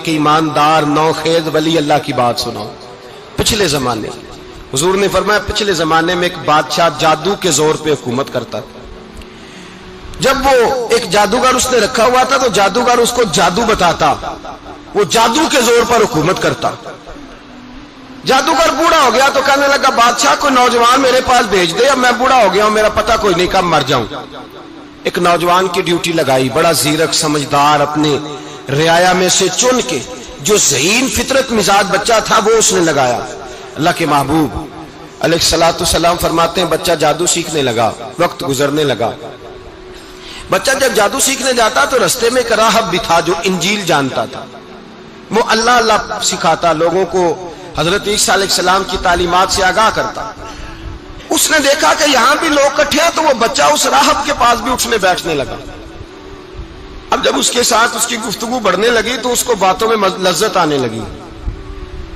کہ ایماندار نوخیز ولی اللہ کی بات سناؤ۔ پچھلے زمانے حضور نے فرمایا پچھلے زمانے میں ایک بادشاہ جادو کے زور پہ حکومت کرتا تھا۔ جب وہ ایک جادوگر اس نے رکھا ہوا تھا تو جادوگر اس کو جادو بتاتا، وہ جادو کے زور پر حکومت کرتا۔ جادوگر بوڑھا ہو گیا تو کہنے لگا بادشاہ کوئی نوجوان میرے پاس بھیج دے، اب میں بوڑھا ہو گیا ہوں، میرا پتہ کوئی نہیں کب مر جاؤں۔ ایک نوجوان کی ڈیوٹی لگائی، بڑا زیرک سمجھدار، اپنے رعایا میں سے چن کے جو ذہین فطرت مزاج بچہ تھا وہ اس نے لگایا۔ اللہ کے محبوب علیہ الصلوۃ والسلام فرماتے ہیں بچہ جادو سیکھنے لگا، وقت گزرنے لگا۔ بچہ جب جادو سیکھنے جاتا تو رستے میں ایک راہب بھی تھا جو انجیل جانتا تھا، وہ اللہ اللہ سکھاتا، لوگوں کو حضرت عیسیٰ علیہ السلام کی تعلیمات سے آگاہ کرتا۔ اس نے دیکھا کہ یہاں بھی لوگ اکٹھے ہیں تو وہ بچہ اس راہب کے پاس بھی اٹھنے بیٹھنے لگا۔ اب جب اس کے ساتھ اس کی گفتگو بڑھنے لگی تو اس کو باتوں میں لذت آنے لگی۔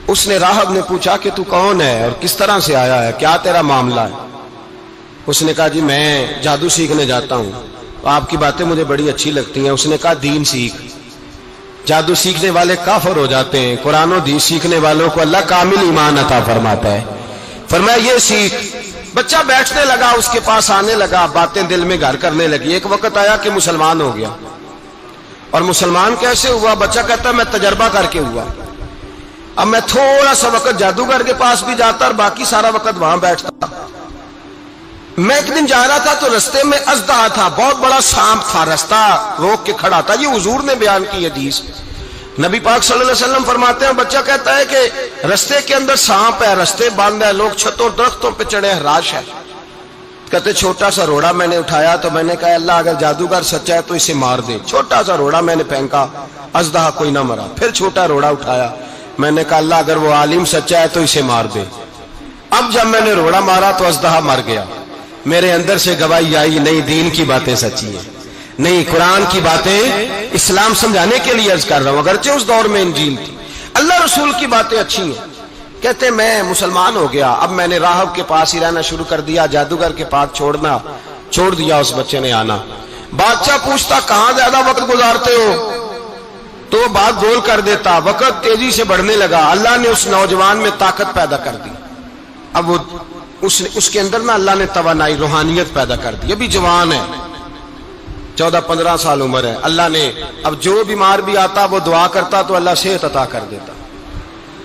اس نے راہب نے پوچھا کہ تو کون ہے اور کس طرح سے آیا ہے، کیا تیرا معاملہ ہے؟ اس نے کہا جی میں جادو سیکھنے جاتا ہوں، آپ کی باتیں مجھے بڑی اچھی لگتی ہیں۔ اس نے کہا دین سیکھ، جادو سیکھنے والے کافر ہو جاتے ہیں، قرآن و حدیث سیکھنے والوں کو اللہ کامل ایمان عطا فرماتا ہے۔ فرمایا یہ سیکھ۔ بچہ بیٹھنے لگا، اس کے پاس آنے لگا، باتیں دل میں گھر کرنے لگی۔ ایک وقت آیا کہ مسلمان ہو گیا، اور مسلمان کیسے ہوا؟ بچہ کہتا ہے میں تجربہ کر کے ہوا۔ اب میں تھوڑا سا وقت جادوگر کے پاس بھی جاتا اور باقی سارا وقت وہاں بیٹھتا۔ میں ایک دن جا رہا تھا تو رستے میں اژدہا تھا، بہت بڑا سانپ تھا، رستہ روک کے کھڑا تھا۔ یہ حضور نے بیان کی حدیث، نبی پاک صلی اللہ علیہ وسلم فرماتے ہیں بچہ کہتا ہے کہ رستے کے اندر سانپ ہے، رستے بند ہے، لوگ چھتوں درختوں پہ چڑھے، ہراش ہے۔ کہتے چھوٹا سا روڑا میں نے اٹھایا تو میں نے کہا اللہ اگر جادوگر سچا ہے تو اسے مار دے۔ چھوٹا سا روڑا میں نے پھینکا، اژدہا کوئی نہ مرا۔ پھر چھوٹا روڑا اٹھایا، میں نے کہا اللہ اگر وہ عالم سچا ہے تو اسے مار دے۔ اب جب میں نے روڑا مارا تو اژدہا مر گیا۔ میرے اندر سے گواہی آئی نہیں دین کی باتیں سچی ہیں، نہیں قرآن کی باتیں اسلام سمجھانے کے لیے عرض کر رہا ہوں، اگرچہ اس دور میں انجیل تھی، اللہ رسول کی باتیں اچھی ہیں۔ کہتے میں مسلمان ہو گیا، اب میں نے راہب کے پاس ہی رہنا شروع کر دیا، جادوگر کے پاس چھوڑ دیا اس بچے نے آنا۔ بادشاہ پوچھتا کہاں زیادہ وقت گزارتے ہو تو وہ بات گول کر دیتا۔ وقت تیزی سے بڑھنے لگا، اللہ نے اس نوجوان میں طاقت پیدا کر دی۔ اب وہ اس کے اندر نا اللہ نے توانائی روحانیت پیدا کر دی، ابھی جوان ہے، 14-15 سال عمر ہے۔ اللہ نے اب جو بیمار بھی آتا وہ دعا کرتا تو اللہ صحت عطا کر دیتا،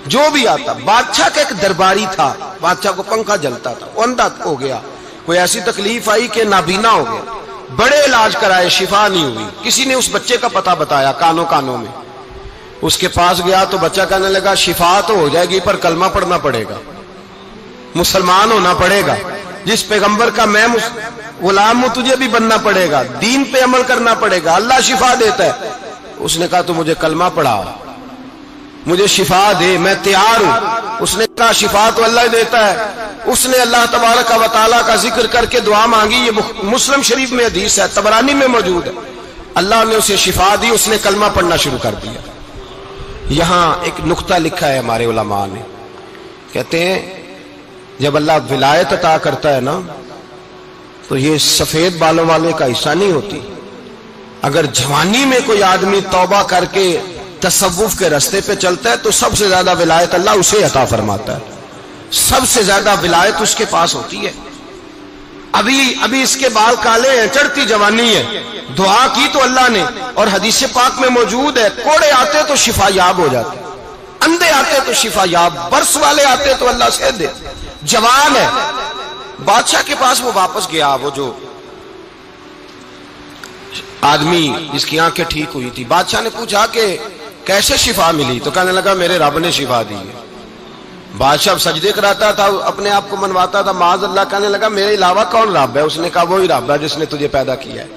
جو بھی آتا۔ بادشاہ کا ایک درباری تھا، بادشاہ کو پنکھا جلتا تھا، وہ اندھا ہو گیا، کوئی ایسی تکلیف آئی کہ نابینا ہو گیا، بڑے علاج کرائے شفا نہیں ہوئی۔ کسی نے اس بچے کا پتہ بتایا کانوں میں، اس کے پاس گیا تو بچہ کہنے لگا شفا تو ہو جائے گی پر کلمہ پڑھنا پڑے گا، مسلمان ہونا پڑے گا، جس پیغمبر کا میں غلام ہوں تجھے بھی بننا پڑے گا، دین پہ عمل کرنا پڑے گا، اللہ شفا دیتا ہے۔ اس نے کہا تو مجھے کلمہ پڑھا، مجھے شفا دے، میں تیار ہوں۔ اس نے کہا شفا تو اللہ ہی دیتا ہے۔ اس نے اللہ تبارک و تعالیٰ کا ذکر کر کے دعا مانگی، یہ مسلم شریف میں حدیث ہے، طبرانی میں موجود ہے۔ اللہ نے اسے شفا دی، اس نے کلمہ پڑھنا شروع کر دیا۔ یہاں ایک نقطہ لکھا ہے ہمارے علماء نے، کہتے ہیں جب اللہ ولایت عطا کرتا ہے نا تو یہ سفید بالوں والے کا حصہ نہیں ہوتی۔ اگر جوانی میں کوئی آدمی توبہ کر کے تصوف کے راستے پہ چلتا ہے تو سب سے زیادہ ولایت اللہ اسے عطا فرماتا ہے، سب سے زیادہ ولایت اس کے پاس ہوتی ہے۔ ابھی اس کے بال کالے ہیں، چڑھتی جوانی ہے، دعا کی تو اللہ نے، اور حدیث پاک میں موجود ہے کوڑے آتے تو شفا یاب ہو جاتے، اندھے آتے تو شفا یاب، برس والے آتے تو اللہ سے دے، جوان ہے۔ بادشاہ کے پاس وہ واپس گیا، وہ جو آدمی جس کی آنکھیں ٹھیک ہوئی تھی۔ بادشاہ نے پوچھا کہ کیسے شفا ملی؟ تو کہنے لگا میرے رب نے شفا دی ہے۔ بادشاہ سجدے کراتا تھا، اپنے آپ کو منواتا تھا، معاذ اللہ، کہنے لگا میرے علاوہ کون رب ہے؟ اس نے کہا وہی رب ہے جس نے تجھے پیدا کیا ہے،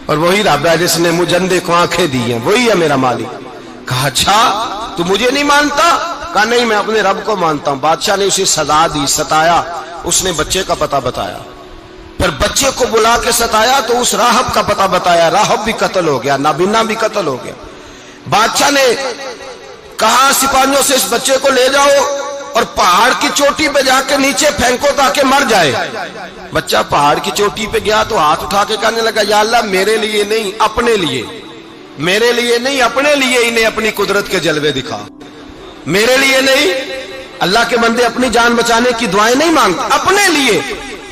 اور وہی رب ہے جس نے مجھے اندھے کو آنکھیں دی ہیں، وہی ہے میرا مالک۔ کہا اچھا تو مجھے نہیں مانتا؟ کہا نہیں میں اپنے رب کو مانتا ہوں۔ بادشاہ نے اسے سزا دی، ستایا، اس نے بچے کا پتہ بتایا، پھر بچے کو بلا کے ستایا تو اس راہب کا پتہ بتایا، راہب بھی قتل ہو گیا، نابینا بھی قتل ہو گیا۔ بادشاہ نے کہا سپاہیوں سے اس بچے کو لے جاؤ اور پہاڑ کی چوٹی پہ جا کے نیچے پھینکو تاکہ مر جائے۔ بچہ پہاڑ کی چوٹی پہ گیا تو ہاتھ اٹھا کے کہنے لگا یا اللہ میرے لیے نہیں اپنے لیے، میرے لیے نہیں اپنے لیے انہیں اپنی قدرت کے جلوے دکھا. میرے لیے نہیں. اللہ کے بندے اپنی جان بچانے کی دعائیں نہیں مانگتے, اپنے لیے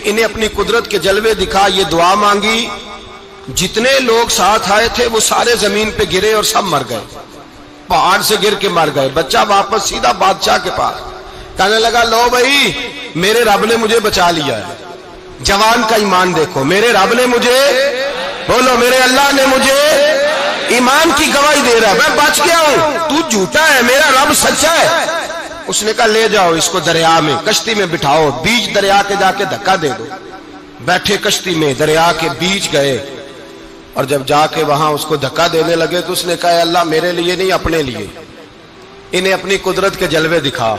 انہیں اپنی قدرت کے جلوے دکھا. یہ دعا مانگی, جتنے لوگ ساتھ آئے تھے وہ سارے زمین پہ گرے اور سب مر گئے, پہاڑ سے گر کے مر گئے. بچہ واپس سیدھا بادشاہ کے پاس کہنے لگا لو بھائی میرے رب نے مجھے بچا لیا ہے. جوان کا ایمان دیکھو, میرے رب نے مجھے, بولو میرے اللہ نے مجھے ایمان کی گواہی دے رہا ہے, میں بچ گیا ہوں, تو جھوٹا ہے, میرا رب سچا ہے. اس نے کہا لے جاؤ اس کو دریا میں, کشتی میں بٹھاؤ, بیچ دریا کے جا کے دھکا دے دو. بیٹھے کشتی میں, دریا کے بیچ گئے, اور جب جا کے وہاں اس کو دھکا دینے لگے تو اس نے کہا اللہ میرے لیے نہیں اپنے لیے انہیں اپنی قدرت کے جلوے دکھا.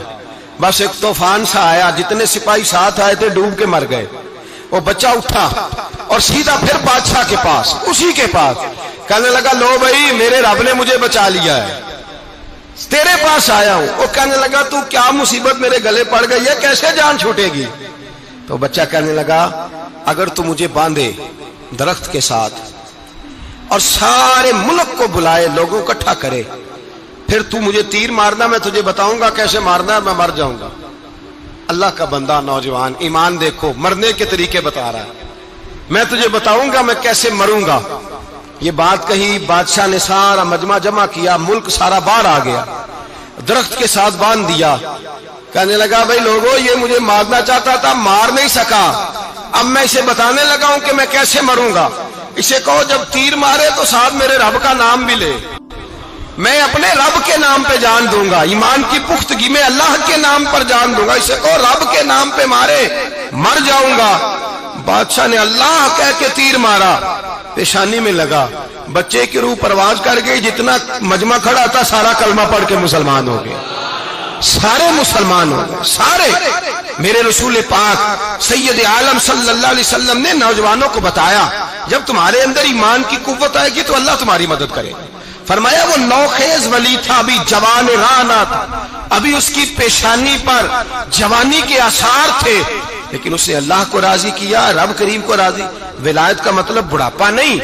بس ایک طوفان سا آیا, جتنے سپاہی ساتھ آئے تھے ڈوب کے مر گئے. وہ بچہ اٹھا اور سیدھا پھر بادشاہ کے پاس, اسی کے پاس کہنے لگا لو بھائی میرے رب نے مجھے بچا لیا ہے, تیرے پاس آیا ہوں. وہ کہنے لگا تو کیا مصیبت میرے گلے پڑ گئی ہے, کیسے جان چھوٹے گی؟ تو بچہ کہنے لگا اگر تو مجھے باندھے درخت کے ساتھ اور سارے ملک کو بلائے, لوگوں کو اکٹھا کرے, پھر تو مجھے تیر مارنا, میں تجھے بتاؤں گا کیسے مارنا ہے, میں مر جاؤں گا. اللہ کا بندہ نوجوان, ایمان دیکھو, مرنے کے طریقے بتا رہا ہے. میں تجھے بتاؤں گا میں کیسے مروں گا. یہ بات کہی, بادشاہ نے سارا مجمع جمع کیا, ملک سارا باہر آ گیا, درخت کے ساتھ باندھ دیا. کہنے لگا بھائی لوگوں یہ مجھے مارنا چاہتا تھا, مار نہیں سکا, اب میں اسے بتانے لگا ہوں کہ میں کیسے مروں گا. اسے کہو جب تیر مارے تو ساتھ میرے رب کا نام بھی لے, میں اپنے رب کے نام پہ جان دوں گا. ایمان کی پختگی میں اللہ کے نام پر جان دوں گا. اسے کہو رب کے نام پہ مارے, مر جاؤں گا. بادشاہ نے اللہ کہہ کے تیر مارا, پیشانی میں لگا, بچے کی روح پرواز کر گئی. جتنا مجمع کھڑا تھا سارا کلمہ پڑھ کے مسلمان ہو گیا, سارے مسلمان ہو گئے سارے. میرے رسول پاک سید عالم صلی اللہ علیہ وسلم نے نوجوانوں کو بتایا جب تمہارے اندر ایمان کی قوت آئے گی تو اللہ تمہاری مدد کرے. فرمایا وہ نوخیز ولی تھا, ابھی جوان رانا تھا, ابھی اس کی پیشانی پر جوانی کے آثار تھے, لیکن اس نے اللہ کو راضی کیا, رب کریم کو راضی. ولایت کا مطلب بڑھاپا نہیں,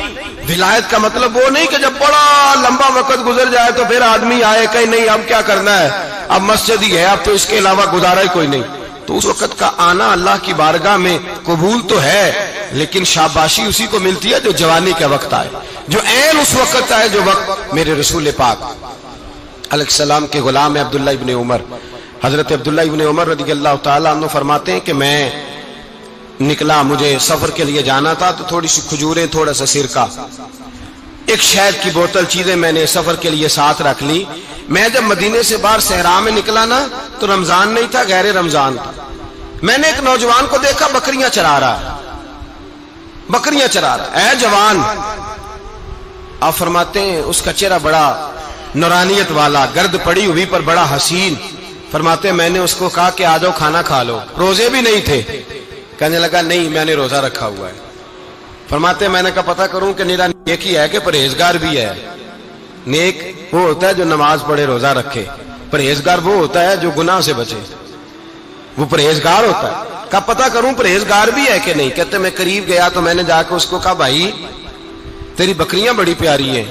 ولایت کا مطلب وہ نہیں کہ جب بڑا لمبا وقت گزر جائے تو پھر آدمی آئے کہ نہیں اب کیا کرنا ہے, اب مسجد ہی ہے, اب تو اس کے علاوہ گزارا ہی کوئی نہیں. تو اس وقت کا آنا اللہ کی بارگاہ میں قبول تو ہے, لیکن شاباشی اسی کو ملتی ہے جو جوانی کا وقت آئے, جو عین اس وقت آئے جو وقت میرے رسول پاک علیہ السلام کے غلام عبداللہ ابن عمر, حضرت عبداللہ ابن عمر رضی اللہ تعالیٰ عنہ فرماتے ہیں کہ میں نکلا, مجھے سفر کے لیے جانا تھا, تو تھوڑی سی کھجوریں, تھوڑا سا سرکہ, ایک شہد کی بوتل, چیزیں میں نے سفر کے لیے ساتھ رکھ لی. میں جب مدینے سے باہر صحرا میں نکلا نا تو رمضان نہیں تھا, غیر رمضان تھا. میں نے ایک نوجوان کو دیکھا بکریاں چرا رہا ہے, بکریاں چرا رہا ہے. اے جوان, آپ فرماتے ہیں اس کا چہرہ بڑا نورانیت والا, گرد پڑی ہوئی پر بڑا حسین. فرماتے ہیں میں نے اس کو کہا کہ آ جاؤ کھانا کھا لو, روزے بھی نہیں تھے. کہنے لگا نہیں میں نے روزہ رکھا ہوا ہے. فرماتے ہیں میں نے کہا پتہ کروں کہ نیرا نیک ہی ہے کہ پرہیزگار بھی ہے. نیک وہ ہوتا ہے جو نماز پڑھے روزہ رکھے, پرہیزگار وہ ہوتا ہے جو گناہ سے بچے, وہ پرہیزگار ہوتا ہے. کہا پتہ کروں پرہیزگار بھی ہے کہ نہیں. کہتے میں قریب گیا تو میں نے جا کے اس کو کہا بھائی تیری بکریاں بڑی پیاری ہیں,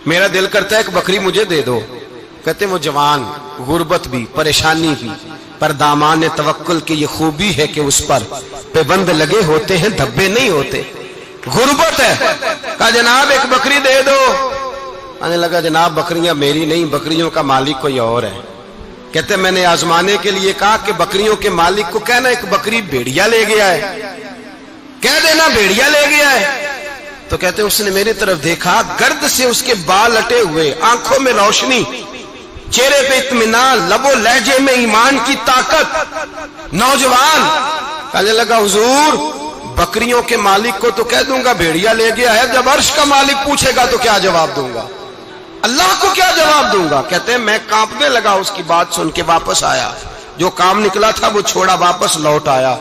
میرا دل کرتا ہے ایک بکری مجھے دے دو. کہتے وہ جوان, غربت بھی, پریشانی بھی, پر دامان توکل کی یہ خوبی ہے کہ اس پر پابند لگے ہوتے ہیں, دھبے نہیں ہوتے. غربت ہے. کہا جناب ایک بکری دے دو. آنے لگا جناب بکریاں میری نہیں, بکریوں کا مالک کوئی اور ہے. کہتے میں نے آزمانے کے لیے کہا کہ بکریوں کے مالک کو کہنا ایک بکری بھیڑیا لے گیا ہے, کہہ دینا بھیڑیا لے گیا ہے. تو کہتے اس نے میری طرف دیکھا, گرد سے اس کے بال لٹے ہوئے, آنکھوں میں روشنی, چہرے پہ اطمینان, لب و لہجے میں ایمان کی طاقت. نوجوان کہنے لگا حضور بکریوں کے مالک کو تو کہہ دوں گا بھیڑیا لے گیا ہے, جب عرش کا مالک پوچھے گا تو کیا جواب دوں گا, اللہ کو کیا جواب دوں گا. کہتے ہیں میں کانپنے لگا اس کی بات سن کے, واپس آیا, جو کام نکلا تھا وہ چھوڑا, واپس لوٹ آیا.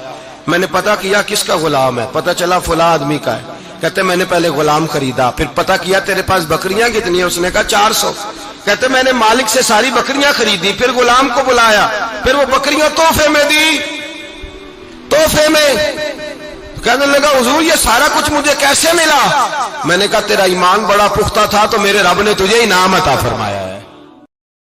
میں نے پتا کیا کس کا غلام ہے, پتا چلا فلاں آدمی کا ہے. کہتے میں نے پہلے غلام خریدا, پھر پتا کیا تیرے پاس بکریاں کتنی ہیں, اس نے کہا 400. کہتے میں نے مالک سے ساری بکریاں خریدی, پھر غلام کو بلایا, پھر وہ بکریاں تحفے میں دی, تحفے میں. کہنے لگا حضور یہ سارا کچھ مجھے کیسے ملا؟ میں نے کہا تیرا ایمان بڑا پختہ تھا تو میرے رب نے تجھے انعام عطا فرمایا ہے۔